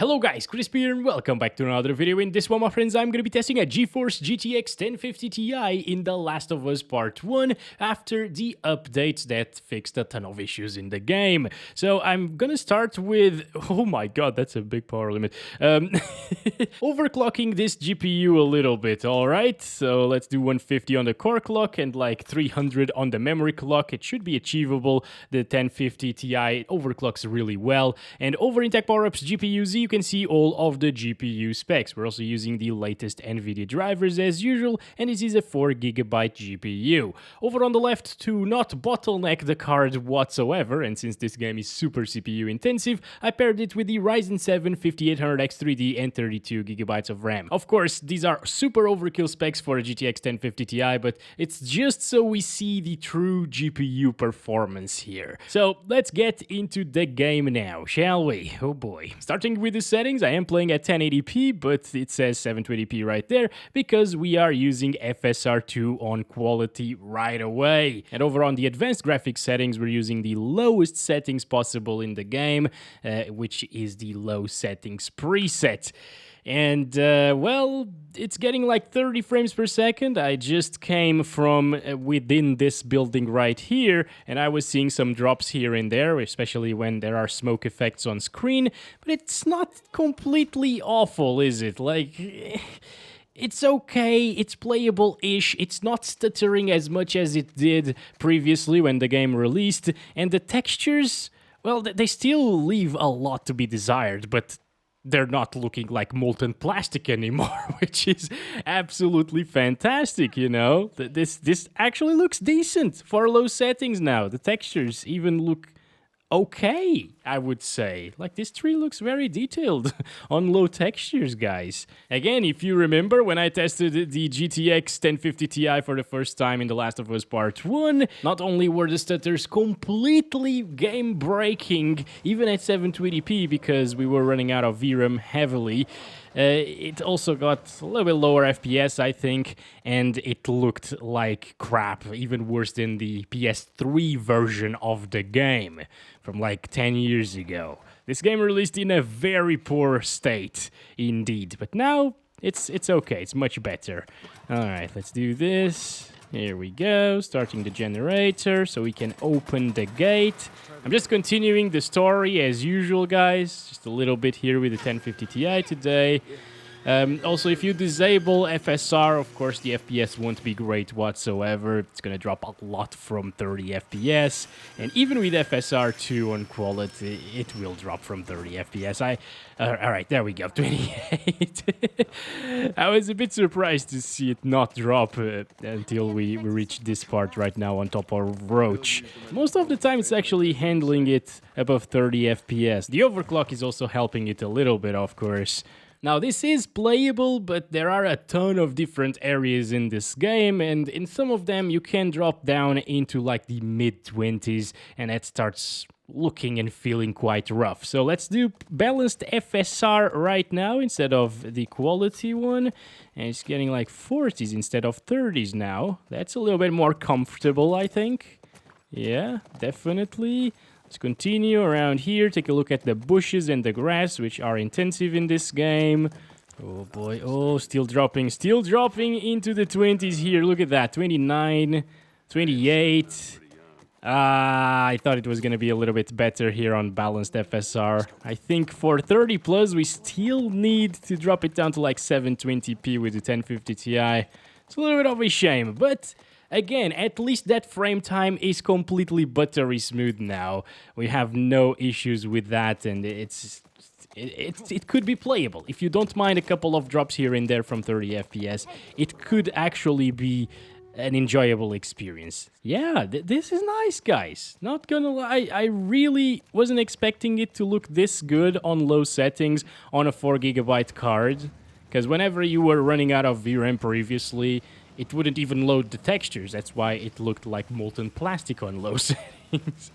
Hello guys, Chris here and welcome back to another video. In this one, my friends, I'm going to be testing a GeForce GTX 1050 Ti in The Last of Us Part 1 after the updates that fixed a ton of issues in the game. So I'm going to start with, oh my god, that's a big power limit, overclocking this GPU a little bit, alright? So let's do 150 on the core clock and like 300 on the memory clock. It should be achievable. The 1050 Ti overclocks really well. And over in Tech Power-Up's GPU Z, you can see all of the GPU specs. We're also using the latest Nvidia drivers as usual, and this is a 4GB GPU. Over on the left, to not bottleneck the card whatsoever, and since this game is super CPU intensive, I paired it with the Ryzen 7 5800X 3D and 32GB of RAM. Of course, these are super overkill specs for a GTX 1050 Ti, but it's just so we see the true GPU performance here. So let's get into the game now, shall we? Oh boy. Starting with the settings, I am playing at 1080p, but it says 720p right there because we are using FSR2 on quality right away. And over on the advanced graphics settings, we're using the lowest settings possible in the game, which is the low settings preset. And, well, it's getting like 30 frames per second. I just came from within this building right here, and I was seeing some drops here and there, especially when there are smoke effects on screen. But it's not completely awful, is it? Like, it's okay, it's playable-ish, it's not stuttering as much as it did previously when the game released. And the textures, well, they still leave a lot to be desired, but they're not looking like molten plastic anymore, which is absolutely fantastic, you know? This actually looks decent for low settings now. The textures even look okay, I would say. Like, this tree looks very detailed on low textures, guys. Again, if you remember when I tested the GTX 1050 Ti for the first time in The Last of Us Part 1, not only were the stutters completely game-breaking, even at 720p, because we were running out of VRAM heavily, it also got a little bit lower FPS, I think, and it looked like crap, even worse than the PS3 version of the game from like 10 years ago. This game released in a very poor state, indeed, but now it's okay, it's much better. Alright, let's do this. Here we go, starting the generator so we can open the gate. I'm just continuing the story as usual, guys. Just a little bit here with the 1050 Ti today. Also, if you disable FSR, of course, the FPS won't be great whatsoever. It's going to drop a lot from 30 FPS. And even with FSR2 on quality, it will drop from 30 FPS. Alright, there we go, 28. I was a bit surprised to see it not drop until we reach this part right now on top of Roach. Most of the time, it's actually handling it above 30 FPS. The overclock is also helping it a little bit, of course. Now, this is playable, but there are a ton of different areas in this game, and in some of them you can drop down into like the mid-20s, and that starts looking and feeling quite rough. So let's do balanced FSR right now instead of the quality one, and it's getting like 40s instead of 30s now. That's a little bit more comfortable, I think. Yeah, definitely. Let's continue around here, take a look at the bushes and the grass, which are intensive in this game. Oh boy, oh, still dropping into the 20s here. Look at that, 29, 28. I thought it was going to be a little bit better here on balanced FSR. I think for 30 plus, we still need to drop it down to like 720p with the 1050 Ti. It's a little bit of a shame, but again, at least that frame time is completely buttery smooth now. We have no issues with that, and it could be playable. If you don't mind a couple of drops here and there from 30 FPS, it could actually be an enjoyable experience. Yeah, this is nice, guys. Not gonna lie, I really wasn't expecting it to look this good on low settings on a 4GB card, because whenever you were running out of VRAM previously, it wouldn't even load the textures. That's why it looked like molten plastic on low settings.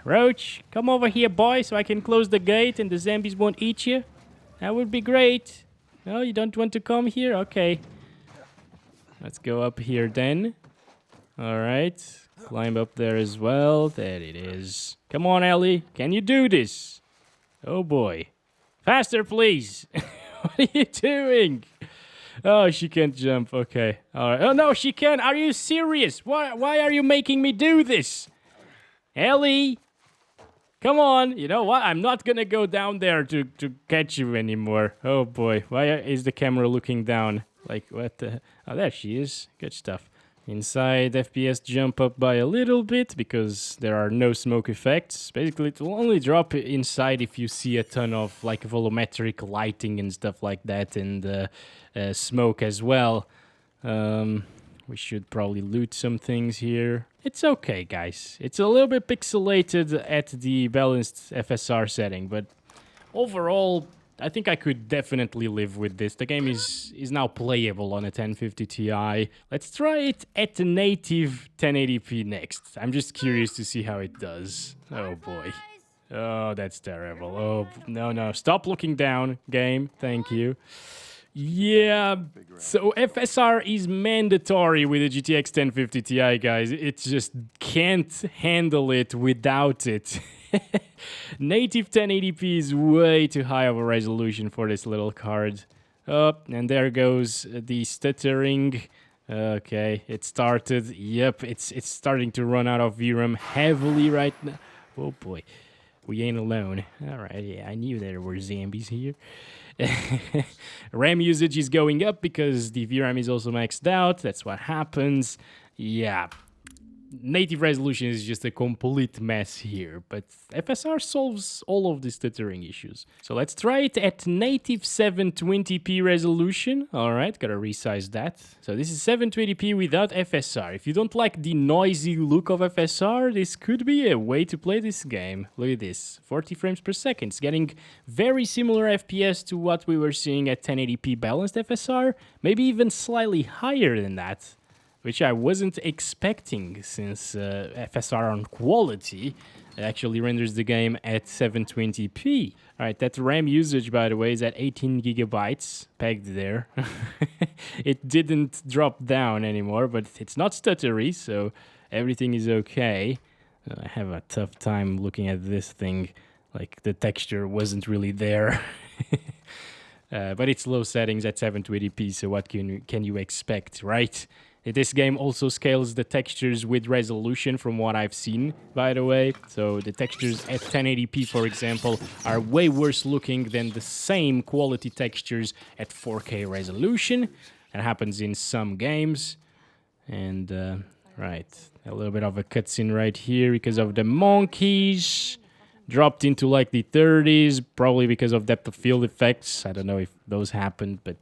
Roach, come over here, boy, so I can close the gate and the zombies won't eat you. That would be great. No, you don't want to come here? Okay. Let's go up here then. Alright. Climb up there as well. There it is. Come on, Ellie. Can you do this? Oh boy. Faster, please. What are you doing? Oh, she can't jump. Okay. All right. Oh, no, she can. Are you serious? Why are you making me do this? Ellie, come on. You know what? I'm not going to go down there to catch you anymore. Oh, boy. Why is the camera looking down? Like, what the... Oh, there she is. Good stuff. Inside, FPS jump up by a little bit because there are no smoke effects. Basically, it will only drop inside if you see a ton of like volumetric lighting and stuff like that, and smoke as well. We should probably loot some things here. It's okay, guys. It's a little bit pixelated at the balanced FSR setting, but overall, I think I could definitely live with this. The game is now playable on a 1050 Ti. Let's try it at the native 1080p next. I'm just curious to see how it does. Oh boy. Oh, that's terrible. Oh, no. Stop looking down, game. Thank you. Yeah, so FSR is mandatory with the GTX 1050 Ti, guys. It just can't handle it without it. Native 1080p is way too high of a resolution for this little card. Oh, and there goes the stuttering. Okay, it started. Yep, it's starting to run out of VRAM heavily right now. Oh boy, we ain't alone. All right, yeah, I knew there were zombies here. RAM usage is going up because the VRAM is also maxed out. That's what happens. Yeah. Native resolution is just a complete mess here, but FSR solves all of the stuttering issues. So let's try it at native 720p resolution. All right, gotta resize that. So this is 720p without FSR. If you don't like the noisy look of FSR, this could be a way to play this game. Look at this, 40 frames per second. It's getting very similar FPS to what we were seeing at 1080p balanced FSR, maybe even slightly higher than that, which I wasn't expecting since FSR on quality actually renders the game at 720p. All right, that RAM usage, by the way, is at 18 gigabytes, pegged there. It didn't drop down anymore, but it's not stuttery, so everything is okay. I have a tough time looking at this thing, like the texture wasn't really there. But it's low settings at 720p, so what can you expect, right? This game also scales the textures with resolution from what I've seen, by the way. So the textures at 1080p, for example, are way worse looking than the same quality textures at 4K resolution. That happens in some games. And, right, a little bit of a cutscene right here because of the monkeys. Dropped into like the 30s, probably because of depth of field effects. I don't know if those happened, but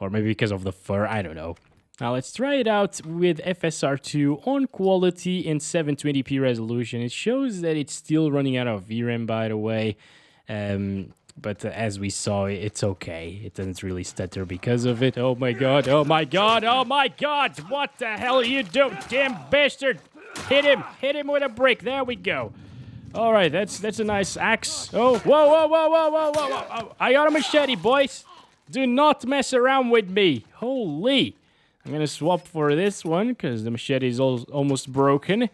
or maybe because of the fur, I don't know. Now let's try it out with FSR2 on quality and 720p resolution. It shows that it's still running out of VRAM, by the way. But as we saw, it's okay. It doesn't really stutter because of it. Oh my god, oh my god, oh my god! What the hell are you doing, damn bastard? Hit him with a brick. There we go. All right, that's a nice axe. Oh, whoa. I got a machete, boys. Do not mess around with me. Holy. I'm going to swap for this one because the machete is almost broken.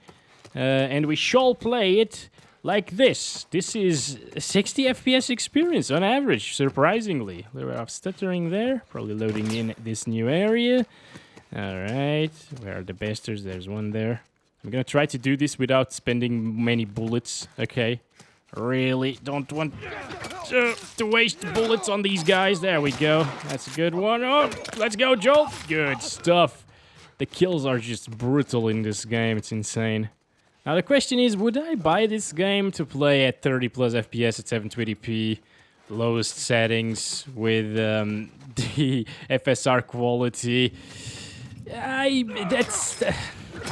And we shall play it like this. This is a 60 FPS experience on average, surprisingly. A little bit of stuttering there. Probably loading in this new area. All right. Where are the bastards? There's one there. I'm going to try to do this without spending many bullets. Okay. Really don't want to waste bullets on these guys. There we go. That's a good one. Oh, let's go, Joel. Good stuff. The kills are just brutal in this game. It's insane. Now, the question is, would I buy this game to play at 30 plus FPS at 720p, lowest settings with the FSR quality? I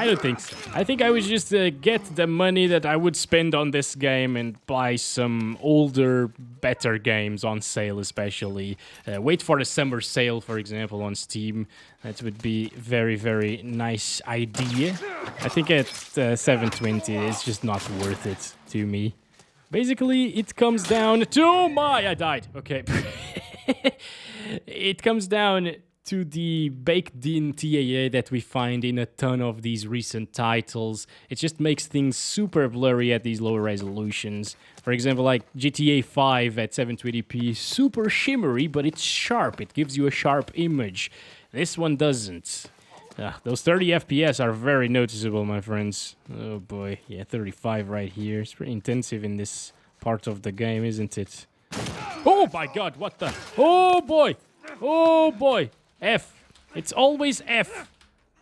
don't think so. I think I would just get the money that I would spend on this game and buy some older, better games on sale, especially. Wait for the summer sale, for example, on Steam. That would be very, very nice idea. I think at 720, it's just not worth it to me. Basically, it comes down to I died. Okay. It comes down to the baked-in TAA that we find in a ton of these recent titles. It just makes things super blurry at these lower resolutions. For example, like GTA 5 at 720p, super shimmery, but it's sharp. It gives you a sharp image. This one doesn't. Those 30 FPS are very noticeable, my friends. Oh boy, yeah, 35 right here. It's pretty intensive in this part of the game, isn't it? Oh my god, what the? Oh boy! Oh boy! F. It's always F.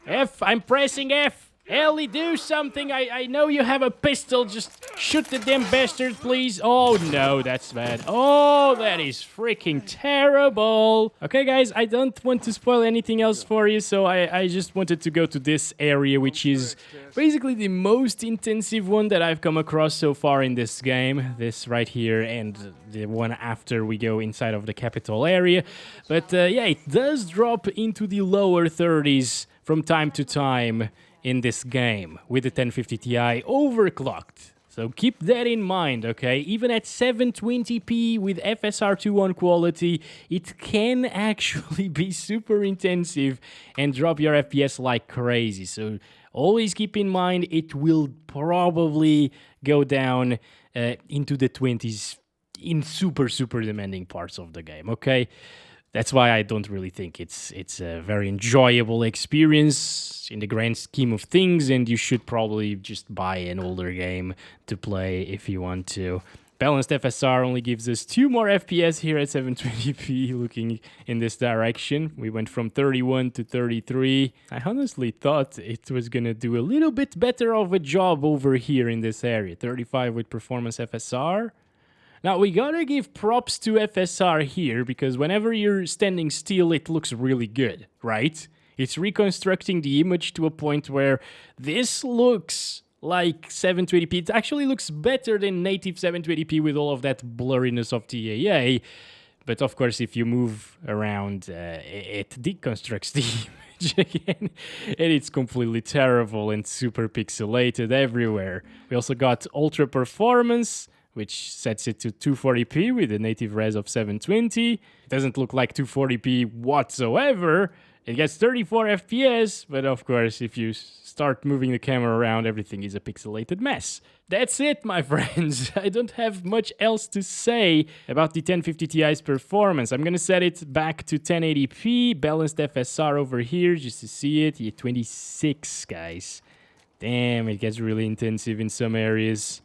F, I'm pressing F. Ellie, do something. I know you have a pistol. Just shoot the damn bastard, please. Oh, no, that's bad. Oh, that is freaking terrible. Okay, guys, I don't want to spoil anything else for you, so I just wanted to go to this area, which is basically the most intensive one that I've come across so far in this game. This right here and the one after we go inside of the capital area. But, yeah, it does drop into the lower 30s from time to time in this game with the 1050 Ti overclocked. So keep that in mind, okay? Even at 720p with FSR2 on quality, it can actually be super intensive and drop your FPS like crazy. So always keep in mind it will probably go down into the 20s in super demanding parts of the game, okay? That's why I don't really think it's a very enjoyable experience in the grand scheme of things, and you should probably just buy an older game to play if you want to. Balanced FSR only gives us 2 more FPS here at 720p, looking in this direction. We went from 31 to 33. I honestly thought it was gonna do a little bit better of a job over here in this area. 35 with performance FSR. Now, we gotta give props to FSR here, because whenever you're standing still, it looks really good, right? It's reconstructing the image to a point where this looks like 720p. It actually looks better than native 720p with all of that blurriness of TAA. But of course, if you move around, it deconstructs the image again, and it's completely terrible and super pixelated everywhere. We also got ultra performance, which sets it to 240p with a native res of 720. It doesn't look like 240p whatsoever. It gets 34 FPS, but of course, if you start moving the camera around, everything is a pixelated mess. That's it, my friends. I don't have much else to say about the 1050 Ti's performance. I'm gonna set it back to 1080p, balanced FSR over here, just to see it. Yeah, 26, guys. Damn, it gets really intensive in some areas.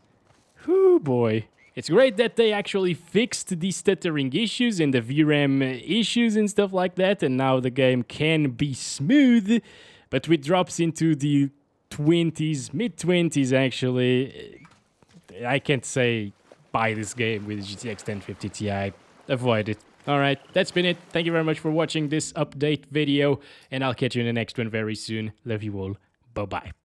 Whew, boy. It's great that they actually fixed the stuttering issues and the VRAM issues and stuff like that, and now the game can be smooth, but with drops into the 20s, mid-20s actually, I can't say buy this game with GTX 1050 Ti. Avoid it. Alright, that's been it. Thank you very much for watching this update video, and I'll catch you in the next one very soon. Love you all. Bye-bye.